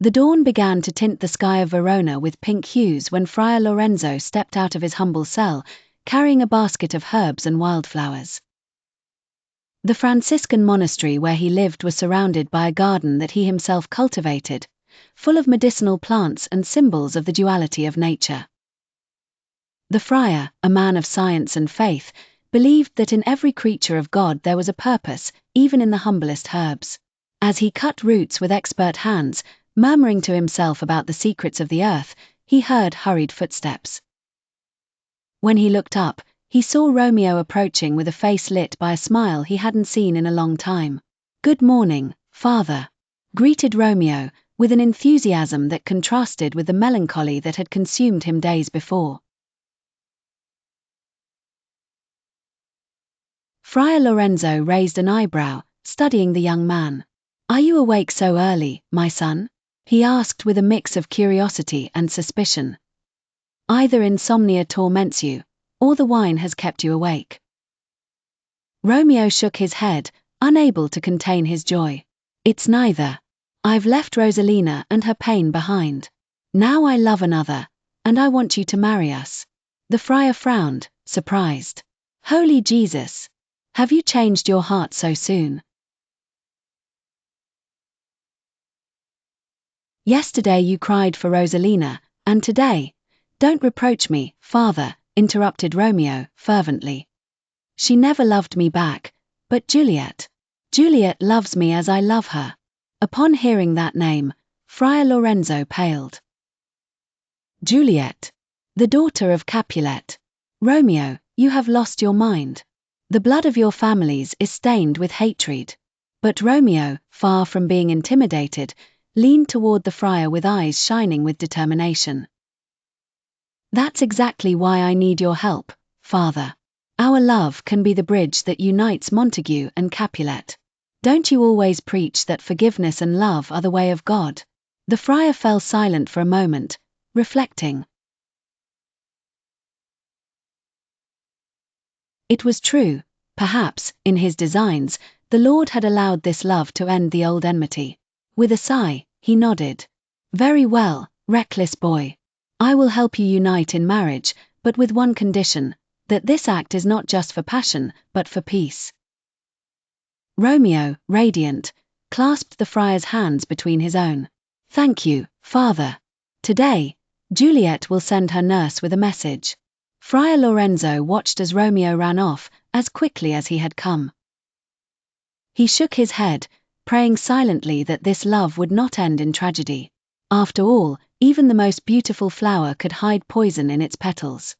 The dawn began to tint the sky of Verona with pink hues when Friar Lorenzo stepped out of his humble cell, carrying a basket of herbs and wildflowers. The Franciscan monastery where he lived was surrounded by a garden that he himself cultivated, full of medicinal plants and symbols of the duality of nature. The friar, a man of science and faith, believed that in every creature of God there was a purpose, even in the humblest herbs. As he cut roots with expert hands, murmuring to himself about the secrets of the earth, he heard hurried footsteps. When he looked up, he saw Romeo approaching with a face lit by a smile he hadn't seen in a long time. "Good morning, Father," greeted Romeo, with an enthusiasm that contrasted with the melancholy that had consumed him days before. Friar Lorenzo raised an eyebrow, studying the young man. "Are you awake so early, my son?" he asked with a mix of curiosity and suspicion. "Either insomnia torments you, or the wine has kept you awake." Romeo shook his head, unable to contain his joy. "It's neither. I've left Rosalina and her pain behind. Now I love another, and I want you to marry us." The friar frowned, surprised. "Holy Jesus! Have you changed your heart so soon?" "Yesterday you cried for Rosalina, and today—" "Don't reproach me, Father," interrupted Romeo, fervently. "She never loved me back, but Juliet loves me as I love her." Upon hearing that name, Friar Lorenzo paled. "Juliet, the daughter of Capulet. Romeo, you have lost your mind. The blood of your families is stained with hatred." But Romeo, far from being intimidated, leaned toward the friar with eyes shining with determination. "That's exactly why I need your help, Father. Our love can be the bridge that unites Montague and Capulet. Don't you always preach that forgiveness and love are the way of God?" The friar fell silent for a moment, reflecting. It was true, perhaps, in his designs, the Lord had allowed this love to end the old enmity. With a sigh, he nodded. "Very well, reckless boy. I will help you unite in marriage, but with one condition, that this act is not just for passion, but for peace." Romeo, radiant, clasped the friar's hands between his own. "Thank you, Father. Today, Juliet will send her nurse with a message." Friar Lorenzo watched as Romeo ran off, as quickly as he had come. He shook his head, praying silently that this love would not end in tragedy. After all, even the most beautiful flower could hide poison in its petals.